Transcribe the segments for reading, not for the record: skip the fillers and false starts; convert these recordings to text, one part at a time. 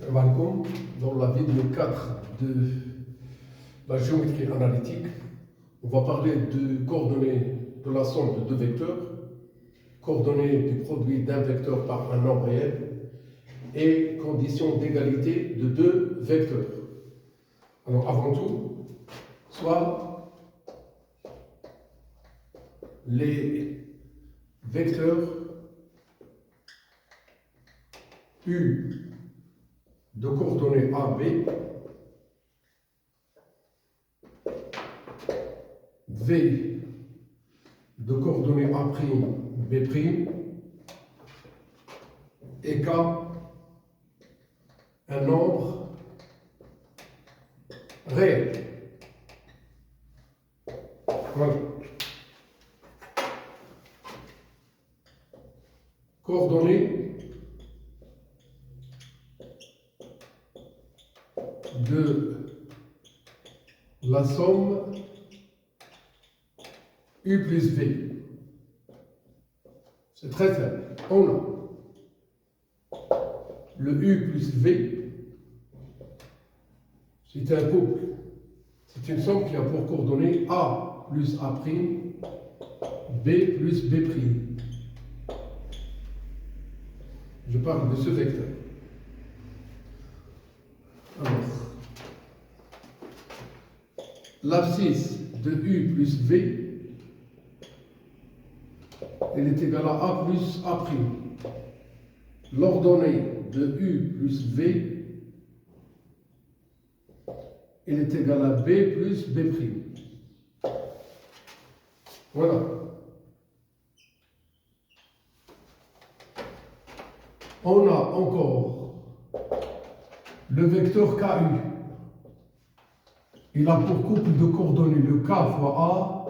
Salam alaikum. Dans la vidéo 4 de la géométrie analytique, on va parler de coordonnées de la somme de deux vecteurs, coordonnées du produit d'un vecteur par un nombre réel et conditions d'égalité de deux vecteurs. Alors avant tout, soit les vecteurs U de coordonnées A, B, V de coordonnées A', B', et K, un nombre réel. Voilà. Coordonnées de la somme U plus V. C'est très simple. On a le U plus V, c'est un couple. C'est une somme qui a pour coordonnées A plus A', B plus B'. Je parle de ce vecteur. Alors, l'abscisse de U plus V, elle est égale à A plus A'. L'ordonnée de U plus V, elle est égale à B plus B'. Voilà. On a encore le vecteur KU. Il a pour couple de coordonnées le K fois A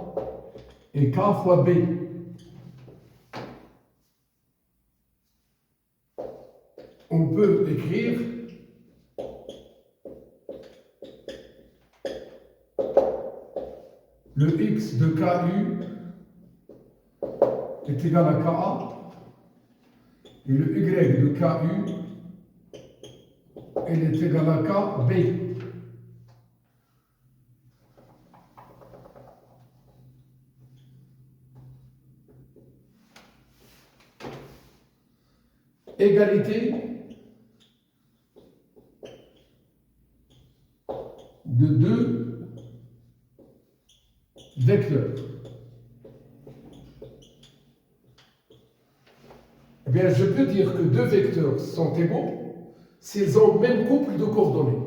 et K fois B. On peut écrire le X de KU est égal à KA et le Y de KU il est égal à KB. Égalité de deux vecteurs. Eh bien, je peux dire que deux vecteurs sont égaux s'ils ont le même couple de coordonnées.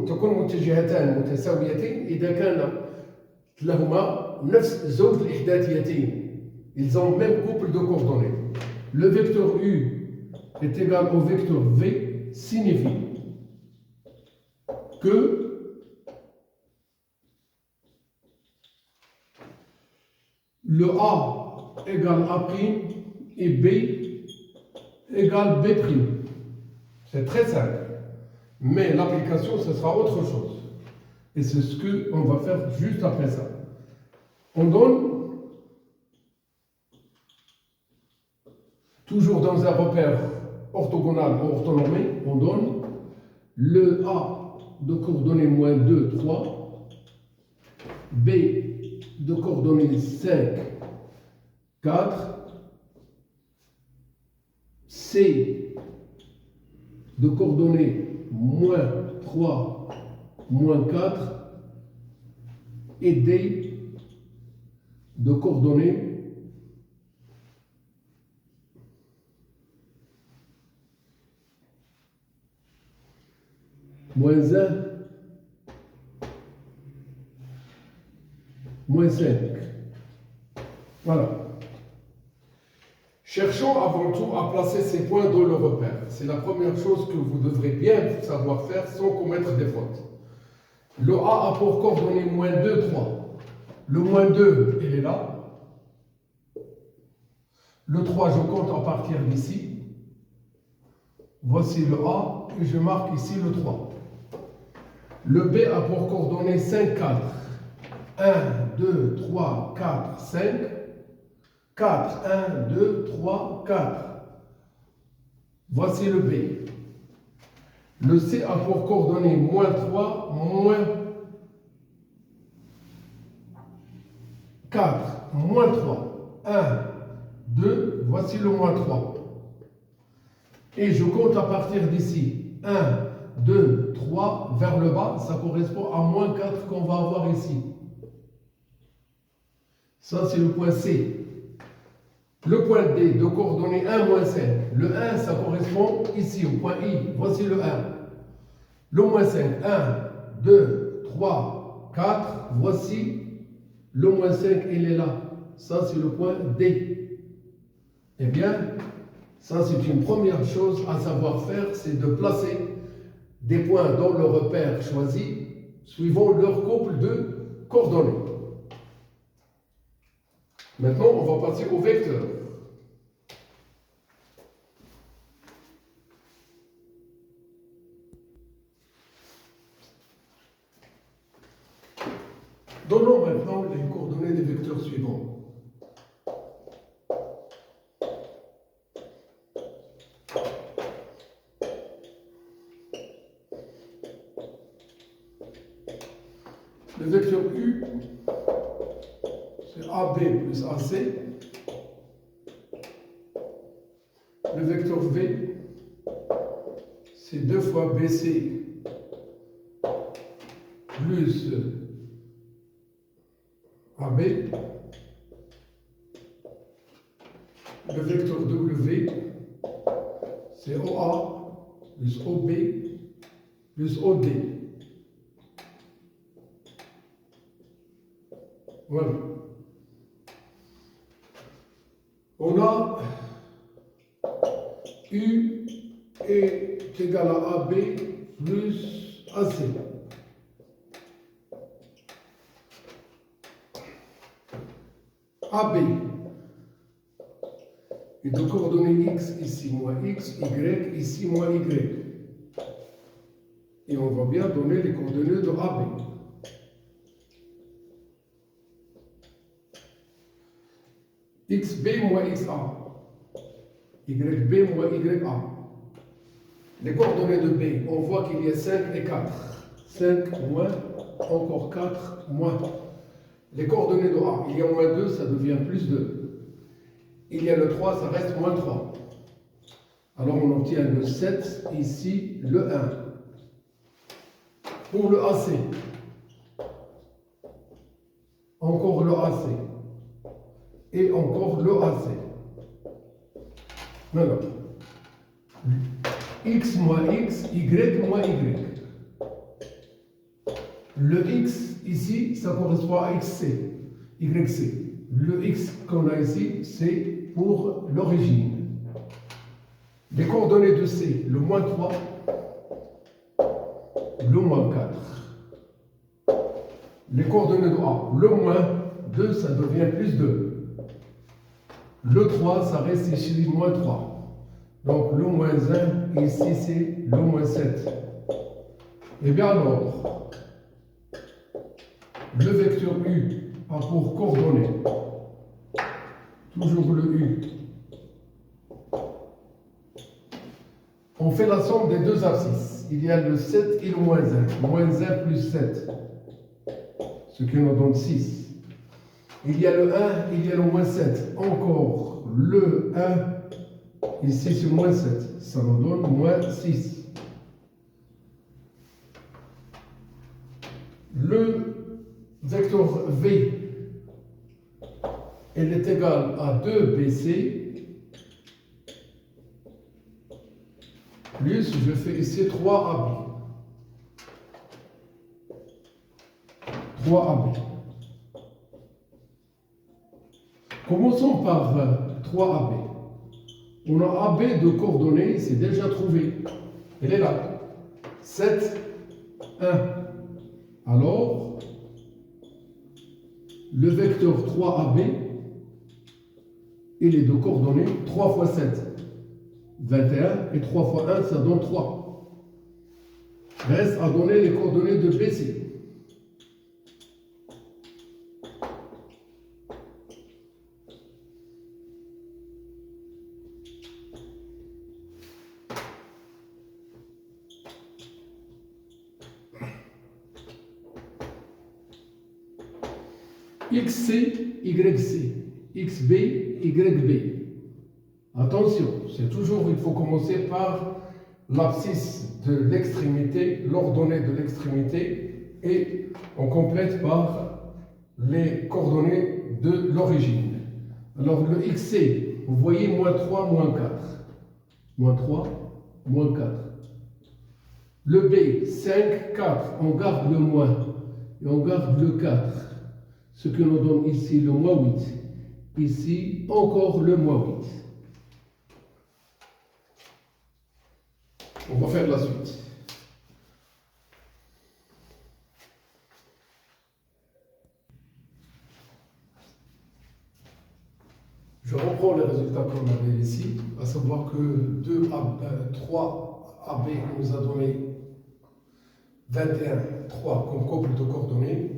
تكون متجهتان متساويتين إذا كان لهما نفس زوج الإحداثيتين. Ils ont le même couple de coordonnées. Le vecteur U est égal au vecteur V signifie que le A égale A' et B égale B'. C'est très simple. Mais l'application, ce sera autre chose. Et c'est ce qu'on va faire juste après ça. On donne, toujours dans un repère orthogonal ou orthonormé, on donne le A de coordonnées moins 2, 3, B de coordonnées 5, 4, C de coordonnées moins 3, moins 4, et D de coordonnées moins 1, moins 5. Voilà. Cherchons avant tout à placer ces points dans le repère. C'est la première chose que vous devrez bien savoir faire sans commettre des fautes. Le A a pour coordonnées moins 2, 3. Le moins 2, il est là. Le 3, je compte à partir d'ici. Voici le A et je marque ici le 3. Le B a pour coordonnées 5, 4. 1, 2, 3, 4, 5. 4, 1, 2, 3, 4. Voici le B. Le C a pour coordonnées moins 3, moins 4, moins 3, 1, 2, voici le moins 3. Et je compte à partir d'ici. 1, 2, 3, vers le bas, ça correspond à moins 4 qu'on va avoir ici. Ça, c'est le point C. Le point D, de coordonnées 1, moins 5. Le 1, ça correspond ici, au point I. Voici le 1. Le moins 5. 1, 2, 3, 4. Voici le moins 5, il est là. Ça, c'est le point D. Eh bien, ça, c'est une première chose à savoir faire, c'est de placer des points dans le repère choisi, suivant leur couple de coordonnées. Maintenant, on va passer au vecteur. Donnons maintenant les coordonnées des vecteurs suivants. Le vecteur U, c'est AB plus AC. Le vecteur V, c'est 2 fois BC plus AB. Le vecteur W, c'est OA plus OB plus OD. Voilà. On a U est égal à AB plus AC. AB est de coordonnées X, ici moins X, Y, ici moins Y. Et on va bien donner les coordonnées de AB. XB moins XA. YB moins YA. Les coordonnées de B, on voit qu'il y a 5 et 4. 5 moins, encore 4 moins. Les coordonnées de A, il y a moins 2, ça devient plus 2. Il y a le 3, ça reste moins 3. Alors on obtient le 7, ici le 1. Pour le AC, encore le AC. Et encore le AC. Maintenant, X moins X, Y moins Y. Le X, ici, ça correspond à XC, YC. Le X qu'on a ici, c'est pour l'origine. Les coordonnées de C, le moins 3, le moins 4. Les coordonnées de A, le moins 2, ça devient plus 2. Le 3, ça reste ici moins 3. Donc le moins 1, ici c'est le moins 7. Eh bien alors, le vecteur U a pour coordonnées, toujours le U. On fait la somme des deux abscisses. Il y a le 7 et le moins 1. Moins 1 plus 7, ce qui nous donne 6. Il y a le 1, il y a le moins 7. Encore le 1, ici c'est moins 7. Ça nous donne moins 6. Le vecteur V, elle est égale à 2BC, plus, je fais ici 3AB. 3AB. Commençons par 3AB. On a AB de coordonnées, c'est déjà trouvé. Elle est là. 7, 1. Alors, le vecteur 3AB, il est de coordonnées 3 fois 7. 21 et 3 fois 1, ça donne 3. Reste à donner les coordonnées de BC. XC, YC, XB, YB. Attention, c'est toujours, il faut commencer par l'abscisse de l'extrémité, l'ordonnée de l'extrémité, et on complète par les coordonnées de l'origine. Alors le XC, vous voyez, moins 3, moins 4. Moins 3, moins 4. Le B, 5, 4, on garde le moins et on garde le 4. Ce que nous donne ici le moins 8. Ici, encore le moins 8. On va faire la suite. Je reprends les résultats qu'on avait ici, à savoir que 3 AB nous a donné 21, 3 comme couple de coordonnées.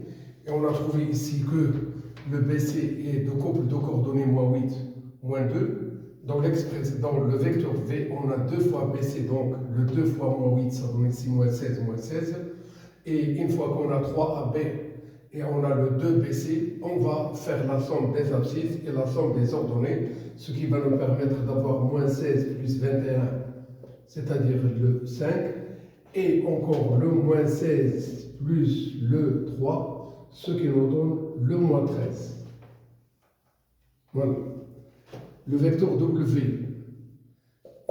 Et on a trouvé ici que le BC est de couple de coordonnées moins 8, moins 2. Dans le vecteur V, on a 2 fois BC, donc le 2 fois moins 8, ça donne ici moins 16, moins 16. Et une fois qu'on a 3 AB et on a le 2 BC, on va faire la somme des abscisses et la somme des ordonnées, ce qui va nous permettre d'avoir moins 16 plus 21, c'est-à-dire le 5, et encore le moins 16 plus le 3, ce qui nous donne le moins 13. Voilà. Le vecteur W,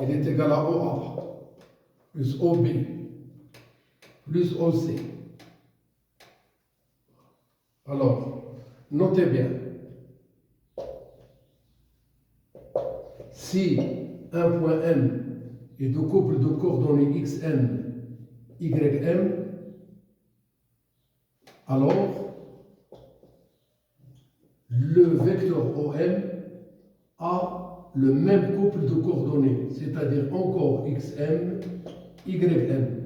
il est égal à OA plus OB plus OC. Alors, notez bien, si un point M est de couple de coordonnées XM, YM, alors le vecteur OM a le même couple de coordonnées, c'est-à-dire encore XM, YM.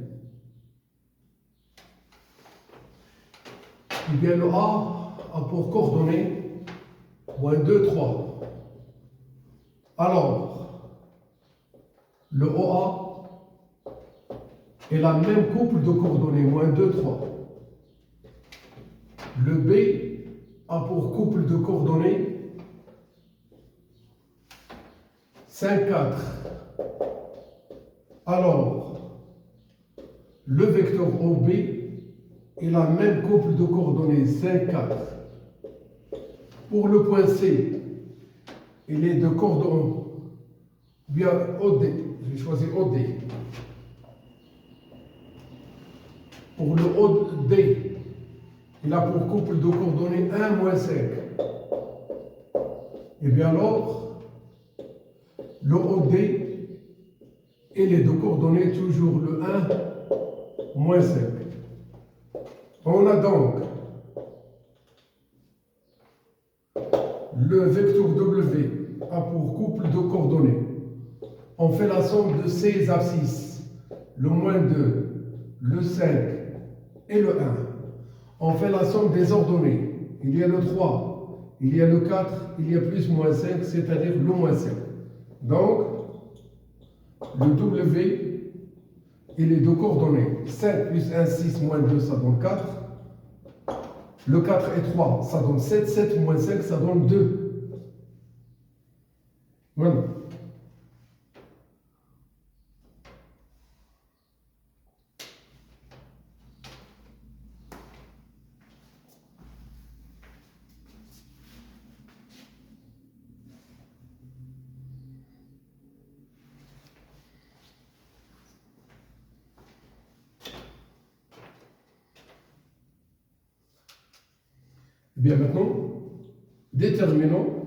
Eh bien, le A a pour coordonnées moins 2, 3. Alors, le OA est la même couple de coordonnées, moins 2, 3. Le B a pour couple de coordonnées 5, 4. Alors, le vecteur OB est la même couple de coordonnées, 5, 4. Pour le point C, il est de coordonnées, bien OD, j'ai choisi OD. Pour le OD, il a pour couple de coordonnées 1, moins 5. Et bien alors, le OD, il est de coordonnées toujours le 1, moins 5. On a donc le vecteur W a pour couple de coordonnées. On fait la somme de ces abscisses, le moins 2, le 5 et le 1. On fait la somme des ordonnées. Il y a le 3, il y a le 4, il y a plus moins 5, c'est-à-dire le moins 5. Donc, le W, il est de coordonnées 5 plus 1, 6, moins 2, ça donne 4. Le 4 et 3, ça donne 7. 7 moins 5, ça donne 2. Voilà. Bien maintenant, déterminons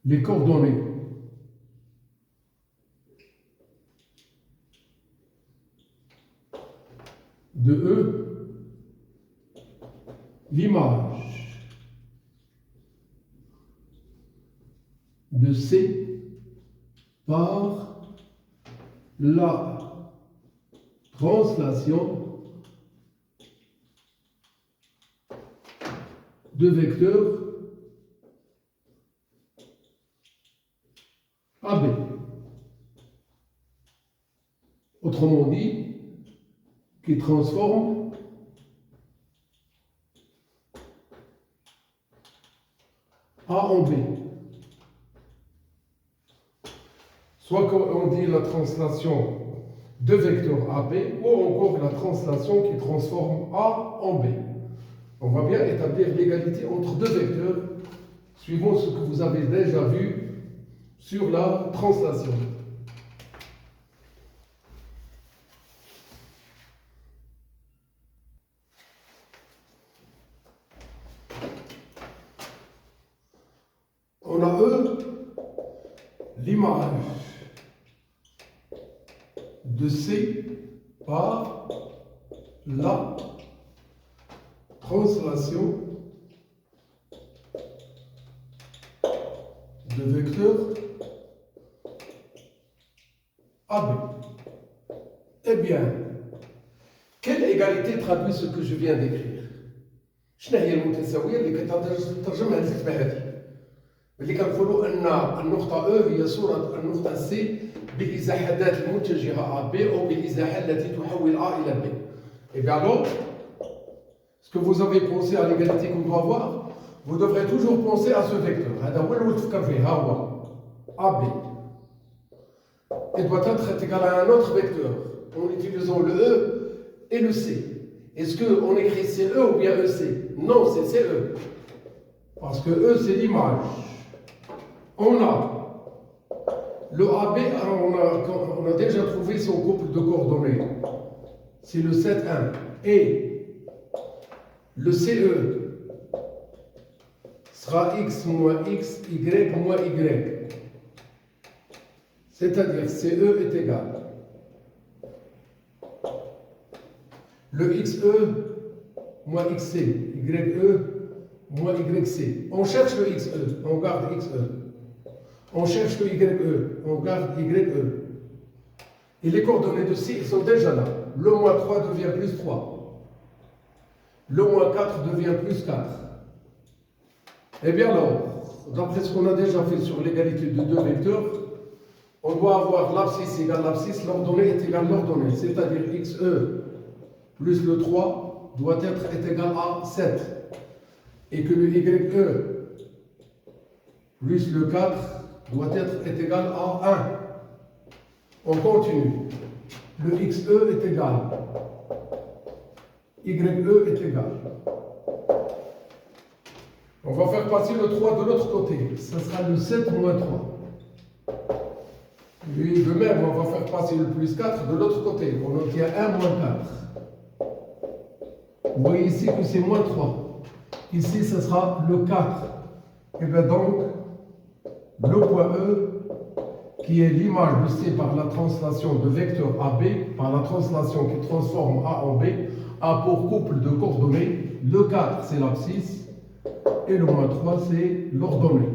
les coordonnées de E, l'image de C par la translation de vecteurs AB. Autrement dit, qui transforme A en B. Soit qu'on dit la translation de vecteur AB, ou encore la translation qui transforme A en B. On va bien établir l'égalité entre deux vecteurs, suivant ce que vous avez déjà vu sur la translation. On a l'image de C par la translation de vecteur AB. Eh bien, quelle égalité traduit ce que je viens d'écrire? شنو هي المتساوية اللي كترجمها الكتابة هذه؟ اللي كنقولوا أن النقطة E هي صورة النقطة C بالإزاحات المتجهة à B أو بالإزاحة التي تحول A إلى B. Et bien alors, ce que vous avez pensé à l'égalité qu'on doit avoir, vous devrez toujours penser à ce vecteur. هذا هو اللي تفكر فيه، ها هو AB. Il doit être égal à un autre vecteur en utilisant le E et le C. Est-ce qu'on écrit CE ou bien EC? Non, c'est CE. Parce que E, c'est l'image. On a le AB, on a déjà trouvé son couple de coordonnées. C'est le 7, 1. Et le CE sera X moins X, Y moins Y. C'est-à-dire CE est égal. Le XE moins XC, YE moins YC. On cherche le XE, on garde XE. On cherche le YE, on garde YE. Et les coordonnées de C sont déjà là. Le moins 3 devient plus 3. Le moins 4 devient plus 4. Eh bien alors, d'après ce qu'on a déjà fait sur l'égalité de deux vecteurs, on doit avoir l'abscisse égale l'abscisse, l'ordonnée est égale l'ordonnée. C'est-à-dire XE plus le 3 doit être égal à 7. Et que le YE plus le 4 doit être égal à 1. On continue. Le XE est égal. YE est égal. On va faire passer le 3 de l'autre côté. Ce sera le 7 moins 3. Et de même, on va faire passer le plus 4 de l'autre côté. On obtient 1 moins 4. Vous voyez ici que c'est moins 3. Ici, ce sera le 4. Et bien donc, le point E, qui est l'image de C par la translation de vecteur AB, par la translation qui transforme A en B, a pour couple de coordonnées, le 4 c'est l'abscisse, et le moins 3 c'est l'ordonnée.